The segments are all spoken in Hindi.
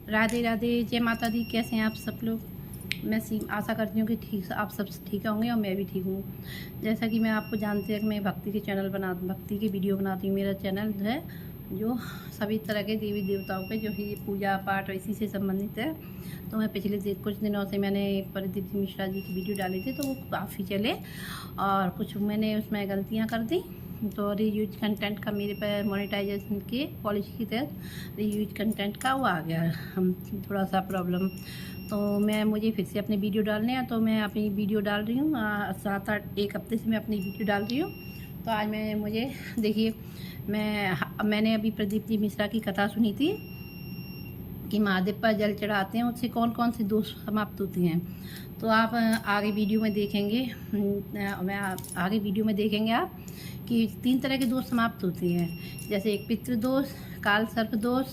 राधे राधे, जय माता दी। कैसे हैं आप सब लोग? मैं आशा करती हूँ कि ठीक आप सब ठीक होंगे और मैं भी ठीक हूँ। जैसा कि मैं आपको जानते हैं कि मैं भक्ति के वीडियो बनाती हूँ। मेरा चैनल है जो सभी तरह के देवी देवताओं पे जो है पूजा पाठ और इसी से संबंधित है। तो मैं पिछले कुछ दिनों से मैंने प्रदीप जी मिश्रा जी की वीडियो डाली थी, तो वो काफ़ी चले और कुछ मैंने उसमें गलतियाँ कर दी। तो रीयूज कंटेंट का मेरे पे मोनेटाइजेशन के पॉलिसी के तहत रीयूज कंटेंट का वो आ गया हम थोड़ा सा प्रॉब्लम। तो मुझे फिर से अपनी वीडियो डालने हैं, तो मैं अपनी वीडियो डाल रही हूँ। 7-8 एक हफ्ते से मैं अपनी वीडियो डाल रही हूँ। तो आज मुझे देखिए, मैंने अभी प्रदीप जी मिश्रा की कथा सुनी थी कि महादेव पर जल चढ़ाते हैं उससे कौन कौन से दोष समाप्त होते हैं। तो आप आगे वीडियो में देखेंगे, आगे वीडियो में देखेंगे आप कि 3 तरह के दोष समाप्त होते हैं। जैसे एक पितृदोष, काल सर्प दोष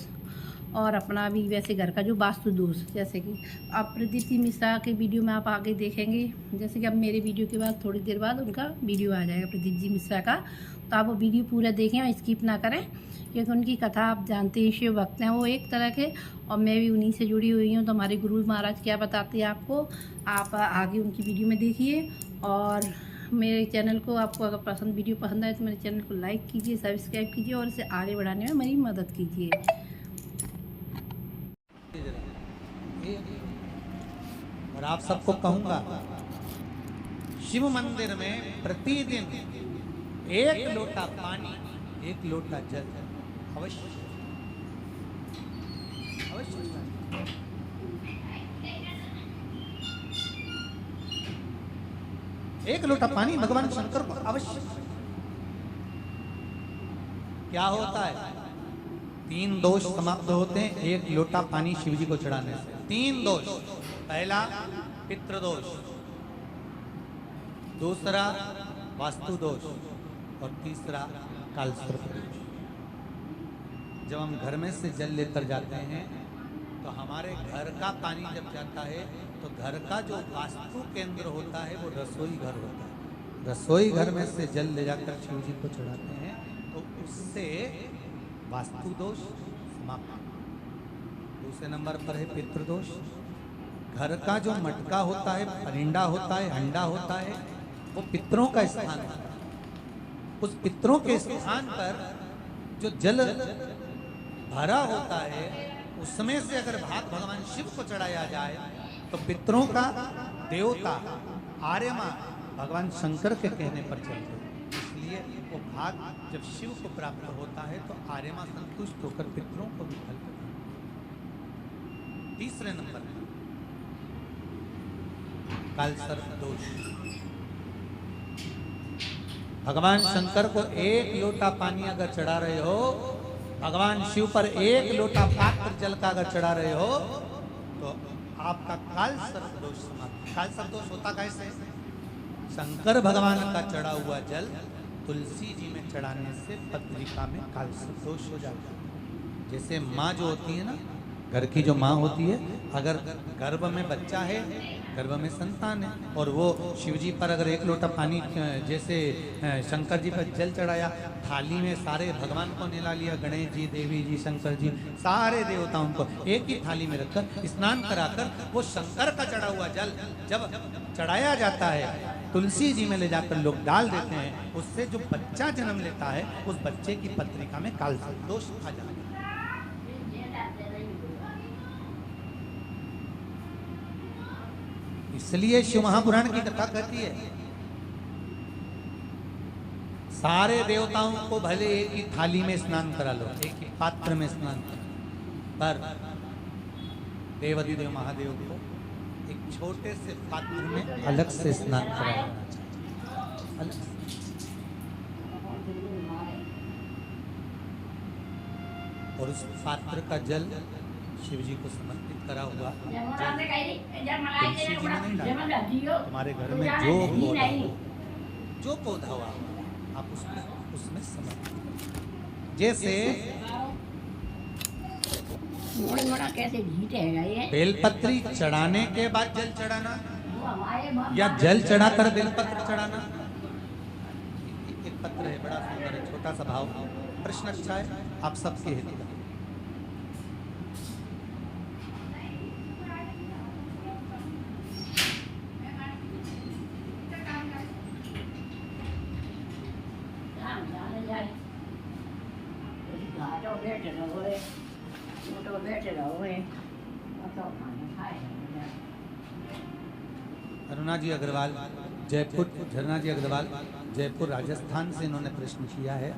और अपना भी वैसे घर का जो वास्तु दोष। जैसे कि आप प्रदीप जी मिश्रा के वीडियो में आप आगे देखेंगे, जैसे कि अब मेरे वीडियो के बाद थोड़ी देर बाद उनका वीडियो आ जाएगा प्रदीप जी मिश्रा का। तो आप वो वीडियो पूरा देखें और स्किप ना करें, क्योंकि उनकी कथा आप जानते हैं, शिव भक्त हैं वो एक तरह के, और मैं भी उन्हीं से जुड़ी हुई हूँ। तो हमारे गुरु महाराज क्या बताते हैं आपको, आप आगे उनकी वीडियो में देखिए। और मेरे चैनल को आपको अगर वीडियो पसंद आए तो मेरे चैनल को लाइक कीजिए, सब्सक्राइब कीजिए और इसे आगे बढ़ाने में मेरी मदद कीजिए। और आप सबको कहूंगा, शिव मंदिर में प्रतिदिन 1 लोटा पानी, 1 लोटा जल अवश्य अवश्य। 1 लोटा पानी भगवान शंकर को अवश्य। क्या होता है? 3 दोष समाप्त होते हैं 1 लोटा पानी शिव जी को चढ़ाने से। 3 दोष। पहला पितृदोष, दूसरा वास्तु दोष और तीसरा कालसर्प दोष। जब हम घर में से जल लेकर जाते हैं तो हमारे घर का पानी जब जाता है तो घर का जो वास्तु केंद्र होता है वो रसोई घर होता है। रसोई घर में से जल ले जाकर शिव जी को चढ़ाते हैं तो उससे वास्तु दोष समाप्त। दूसरे नंबर पर है पितृदोष। घर का जो मटका होता है, परिंदा होता है, हंडा होता है, वो पितरों का स्थान है। उस पितरों के स्थान पर जो जल भरा होता है उसमें से अगर भाग भगवान शिव को चढ़ाया जाए तो पितरों का देवता आर्यमा भगवान शंकर के कहने पर चलते हैं। इसलिए वो भाग जब शिव को प्राप्त होता है तो आर्यमा संतुष्ट होकर पितरों को भी फल करते हैं। तीसरे नंबर कालसर्प दोष। भगवान शंकर को 1 लोटा पानी अगर चढ़ा रहे हो, भगवान शिव पर 1 लोटा पात्र जल का अगर चढ़ा रहे हो तो आपका कालसर्प दोष समाप्त। कालसर्प दोष होता कैसे? शंकर भगवान का चढ़ा हुआ जल तुलसी जी में चढ़ाने से पत्रिका में कालसर्प दोष हो जाता है। जैसे माँ जो होती है ना, घर की जो माँ होती है, अगर गर्भ में बच्चा है, गर्भ में संतान है, और वो शिव जी पर अगर 1 लोटा पानी जैसे शंकर जी पर जल चढ़ाया, थाली में सारे भगवान को निला लिया, गणेश जी, देवी जी, शंकर जी, सारे देवताओं को एक ही थाली में रखकर स्नान कराकर वो शंकर का चढ़ा हुआ जल जब चढ़ाया जाता है तुलसी जी में ले जाकर लोग डाल देते हैं, उससे जो बच्चा जन्म लेता है उस बच्चे की पत्रिका में कालसर्प दोष आ जाता है। इसलिए शिव महापुराण की कथा कहती है सारे देवताओं को भले एक ही थाली में स्नान करा लो, एक ही पात्र में स्नान करा, पर देवाधिदेव महादेव को एक छोटे से पात्र में अलग से स्नान कराना चाहिए। और उस पात्र का जल शिव जी को समर्पित करा हुआ तुलसी जी में नहीं डालना। तुम्हारे घर में जो पौधा हुआ आप उसमें समर्पित। जैसे बेलपत्री चढ़ाने के बाद जल चढ़ाना या जल चढ़ाकर बेलपत्र चढ़ाना। एक पत्र है, बड़ा सुंदर है, छोटा सा भाव, प्रश्न अच्छा है, आप सबके हेतु। बैठे रहोगे। अरुणा जी अग्रवाल जयपुर, झरना जी अग्रवाल जयपुर राजस्थान से इन्होंने प्रश्न किया है।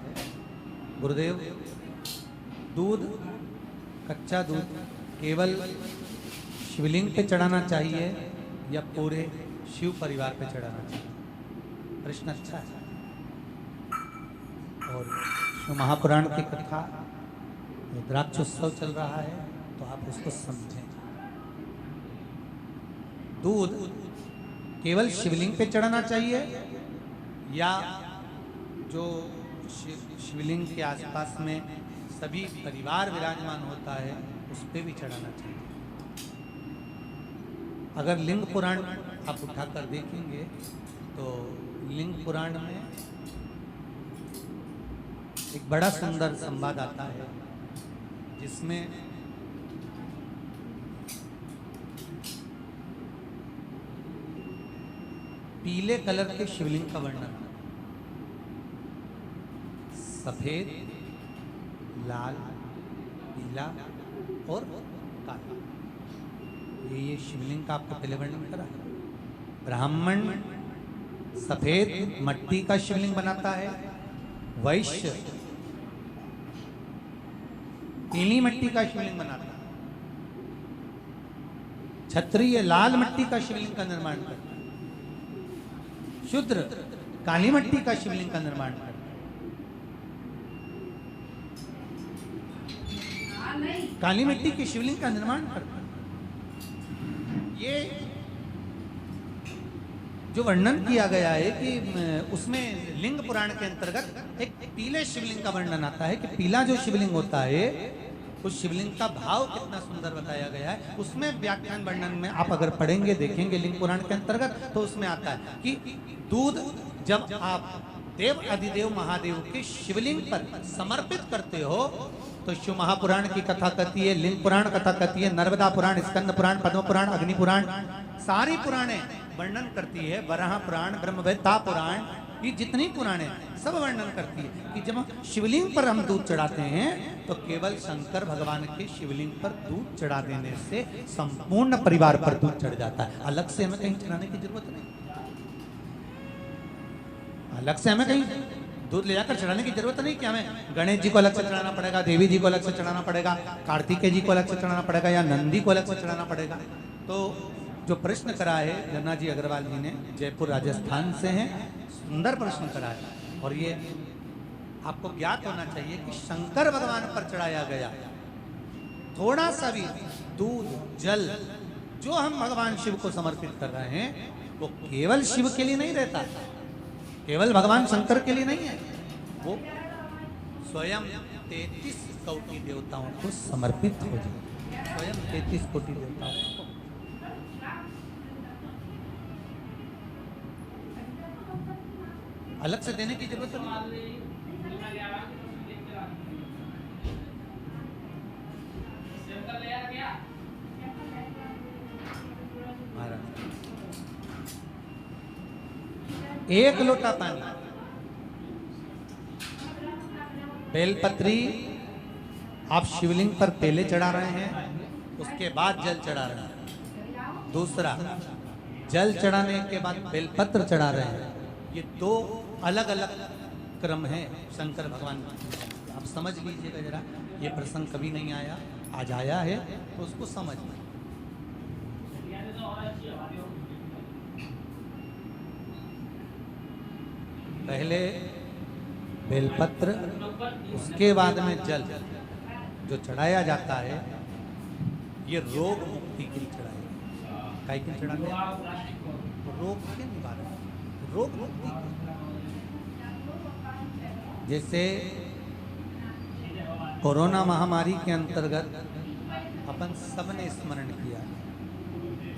गुरुदेव, दूध, कच्चा दूध केवल शिवलिंग पे चढ़ाना चाहिए या पूरे शिव परिवार पे चढ़ाना चाहिए? प्रश्न अच्छा है। और शिव महापुराण की कथा, रुद्राक्ष उत्सव चल रहा है तो आप उसको समझें। दूध केवल शिवलिंग पे चढ़ाना चाहिए या जो शिवलिंग के आसपास में सभी परिवार विराजमान होता है उस पे भी चढ़ाना चाहिए? अगर लिंग पुराण आप उठाकर देखेंगे तो लिंग पुराण में एक बड़ा सुंदर संवाद आता है जिसमें पीले कलर के शिवलिंग का वर्णन, सफेद, लाल, पीला और काला, ये शिवलिंग का आपको पहले वर्णन करा है। ब्राह्मण सफेद मट्टी का शिवलिंग बनाता है, वैश्य पीली मट्टी का शिवलिंग बनाता है, क्षत्रिय लाल मट्टी का शिवलिंग का निर्माण करता है, शूद्र काली मट्टी का शिवलिंग का निर्माण करता है, काली मिट्टी के शिवलिंग का निर्माण करता है। ये जो वर्णन किया गया है कि उसमें लिंग पुराण के अंतर्गत एक पीले शिवलिंग का वर्णन आता है कि पीला जो शिवलिंग होता है उस शिवलिंग का भाव कितना सुंदर बताया गया है। उसमें व्याख्यान वर्णन में आप अगर पढ़ेंगे देखेंगे लिंग पुराण के अंतर्गत तो उसमें आता है कि दूध जब आप देव अधिदेव महादेव के शिवलिंग पर समर्पित करते हो तो शिव महापुराण की कथा कहती है, लिंग पुराण कथा कहती है, नर्मदा पुराण, स्कंद पुराण, पद्म पुराण, अग्नि पुराण, सारी पुराणे वर्णन करती है, वराह पुराण, ब्रह्मवेत्ता पुराण, ये जितनी पुराणे सब वर्णन करती है कि जब शिवलिंग पर हम दूध चढ़ाते हैं तो केवल शंकर भगवान के शिवलिंग पर दूध चढ़ा देने से संपूर्ण परिवार पर दूध चढ़ जाता है। अलग से हमें कहीं चढ़ाने की जरूरत नहीं, अलग से हमें कहीं दूध ले जाकर चढ़ाने की जरूरत नहीं कि हमें गणेश जी को अलग से चढ़ाना पड़ेगा, देवी जी को अलग से चढ़ाना पड़ेगा, कार्तिकेय जी को अलग से चढ़ाना पड़ेगा या नंदी को अलग से चढ़ाना पड़ेगा। तो जो प्रश्न करा है झरना जी अग्रवाल जी ने, जयपुर राजस्थान से हैं, सुंदर प्रश्न करा है। और ये आपको ज्ञात होना चाहिए कि शंकर भगवान पर चढ़ाया गया थोड़ा सा भी दूध जल जो हम भगवान शिव को समर्पित कर रहे हैं वो केवल शिव के लिए नहीं रहता, केवल भगवान शंकर के लिए नहीं है, वो स्वयं 33 कोटि देवताओं को समर्पित हो जाए, स्वयं 33 कोटि देवताओं को। अलग से देने की जरूरत नहीं। एक लोटा पानी, बेलपत्री आप शिवलिंग पर पहले चढ़ा रहे हैं, उसके बाद जल चढ़ा रहे हैं। दूसरा, जल चढ़ाने के बाद बेलपत्र चढ़ा रहे हैं। ये दो अलग अलग क्रम है शंकर भगवान। आप समझ लीजिएगा जरा, ये प्रसंग कभी नहीं आया, आज आया है तो उसको समझ लीजिए। पहले बेलपत्र, उसके बाद में जल जो चढ़ाया जाता है, ये रोग मुक्ति के लिए चढ़ाया। काय के चढ़ाते हैं? रोग के निवारण, रोग मुक्ति। जैसे कोरोना महामारी के अंतर्गत अपन सबने स्मरण किया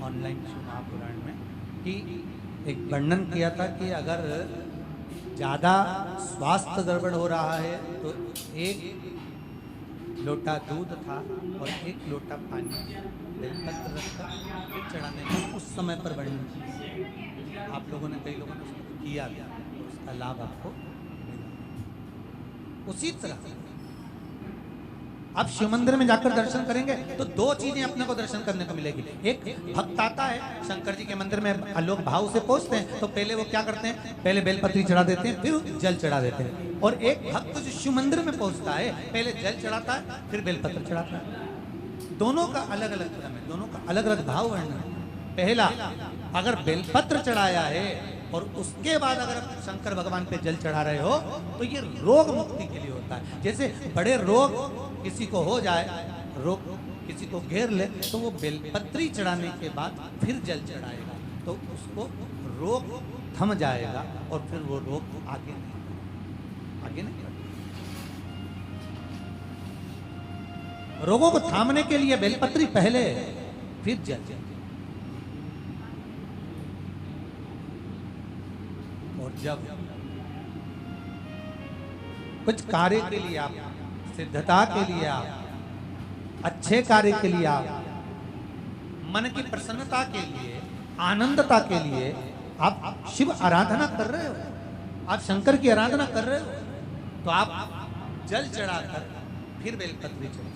ऑनलाइन शिव महापुराण में कि एक वर्णन किया था कि अगर ज़्यादा स्वास्थ्य गड़बड़ हो रहा है तो एक लोटा दूध था और एक लोटा पानी बेलपत्र रखकर चढ़ाने का उस समय पर वर्णन किया। आप लोगों ने, कई लोगों ने उसको किया था, उसका लाभ आपको मिला। उसी तरह आप शिव मंदिर में जाकर दर्शन करेंगे तो दो चीजें अपने को दर्शन करने को मिलेगी। एक भक्त आता है शंकर जी के मंदिर में, लोग भाव से पहुंचते हैं तो पहले वो क्या करते हैं, पहले बेलपत्री चढ़ा देते हैं, फिर जल चढ़ा देते हैं। और एक भक्त जो शिव मंदिर में पहुंचता है पहले जल चढ़ाता है फिर बेलपत्र चढ़ाता है। दोनों का अलग अलग क्रम है, दोनों का अलग अलग भाव वर्णन है। पहला, अगर बेलपत्र चढ़ाया है और उसके बाद अगर आप शंकर भगवान पे जल चढ़ा रहे हो तो ये रोग मुक्ति के लिए होता है। जैसे बड़े रोग किसी को हो जाए, रोग किसी को घेर ले तो वो बेलपत्री चढ़ाने के बाद फिर जल चढ़ाएगा तो उसको रोग थम जाएगा और फिर वो रोग आगे नहीं बढ़ेगा। रोगों को थामने के लिए बेलपत्री पहले फिर जल। और जब कुछ कार्य के लिए आप, सिद्धता के लिए आप, अच्छे कार्य के लिए आप, मन की प्रसन्नता के लिए, आनंदता के लिए आप शिव आराधना कर रहे हो, आप शंकर की आराधना कर रहे हो तो आप जल चढ़ाकर फिर बेलपत्री चढ़ाओ,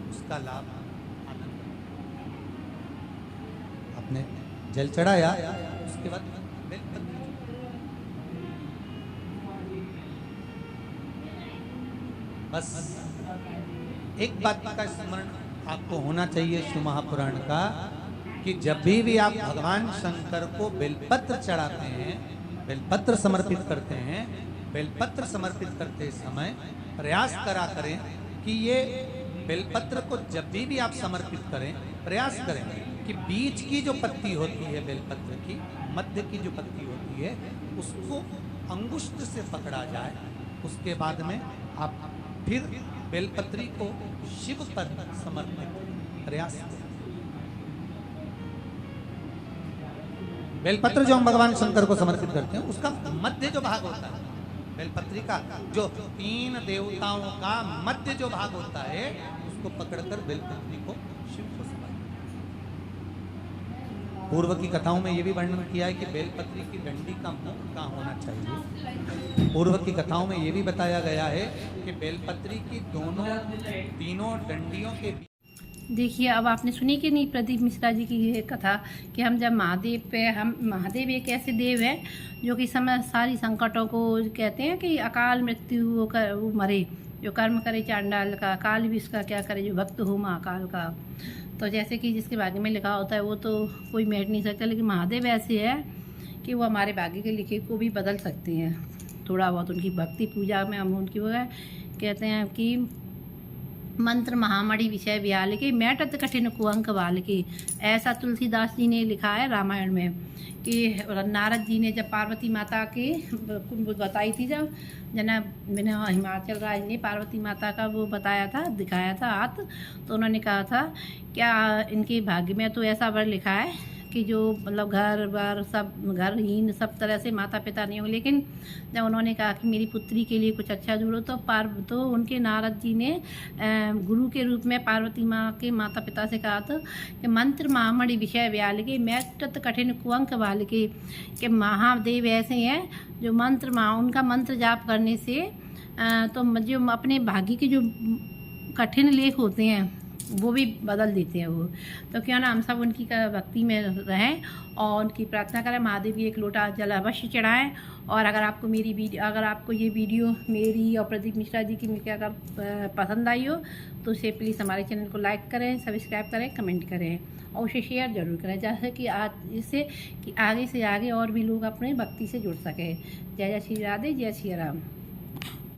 उसका लाभ आनंद। आपने जल चढ़ाया उसके बाद बेलपत्री, बस एक बात का स्मरण आपको होना चाहिए शिव महापुराण का कि जब भी आप भगवान शंकर को बेलपत्र चढ़ाते हैं, बेलपत्र समर्पित करते हैं, बेलपत्र समर्पित करते समय प्रयास करा करें कि ये बेलपत्र को जब भी आप समर्पित करें, प्रयास करें कि बीच की जो पत्ती होती है बेलपत्र की, मध्य की जो पत्ती होती है उसको अंगुष्ठ से पकड़ा जाए। उसके बाद में आप फिर बेलपत्री को शिव पर समर्पित प्रयास करें। बेलपत्र जो हम भगवान शंकर को समर्पित करते हैं उसका मध्य जो भाग होता है, बेलपत्री का जो 3 देवताओं का मध्य जो भाग होता है उसको पकड़कर बेलपत्री को शिव को समर्पित। पूर्व की कथाओं में यह भी वर्णन किया है कि बेलपत्री की डंडी का मुख कहाँ होना चाहिए। पूर्व की कथाओं में यह भी बताया गया है कि बेलपत्री की तीनों डंडियों के। देखिए, अब आपने सुनी कि नहीं प्रदीप मिश्रा जी की ये कथा कि हम जब महादेव एक ऐसे देव हैं जो कि समय सारी संकटों को कहते हैं कि अकाल मृत्यु वो मरे, जो कर्म करे चांडाल का, काल भी इसका क्या करे, जो भक्त हो महाकाल का। तो जैसे कि जिसके भाग्य में लिखा होता है वो तो कोई मेट नहीं सकता, लेकिन महादेव ऐसे है कि वो हमारे भाग्य के लिखे को भी बदल सकते हैं। थोड़ा बहुत उनकी भक्ति पूजा में हम उनकी वो कहते हैं कि मंत्र महामणि विषय व्याल के मैटत कठिन कुअंक बाल के, ऐसा तुलसीदास जी ने लिखा है रामायण में कि नारद जी ने जब पार्वती माता के बताई थी, जब बिना हिमाचल राज ने पार्वती माता का वो बताया था, दिखाया था हाथ, तो उन्होंने कहा था क्या इनके भाग्य में तो ऐसा वर लिखा है कि जो मतलब घर बार सब घरहीन सब तरह से माता पिता नहीं हो, लेकिन जब उन्होंने कहा कि मेरी पुत्री के लिए कुछ अच्छा जोड़ो तो उनके नारद जी ने गुरु के रूप में पार्वती माँ के माता पिता से कहा था कि मंत्र महामणि विषय व्याल के मैटत कठिन कुअंक बाल के, कि महादेव ऐसे हैं जो उनका मंत्र जाप करने से तो जो अपने भाग्य के जो कठिन लेख होते हैं वो भी बदल देते हैं वो। तो क्यों ना हम सब उनकी भक्ति में रहें और उनकी प्रार्थना करें, महादेव की एक लोटा जल अवश्य चढ़ाएं। और अगर आपको ये वीडियो मेरी और प्रदीप मिश्रा जी की अगर पसंद आई हो तो उसे प्लीज़ हमारे चैनल को लाइक करें, सब्सक्राइब करें, कमेंट करें और उसे शेयर ज़रूर करें, जैसे कि इससे कि आगे से आगे और भी लोग अपने भक्ति से जुड़ सकें। जय जय श्री राधे, जय श्री राम।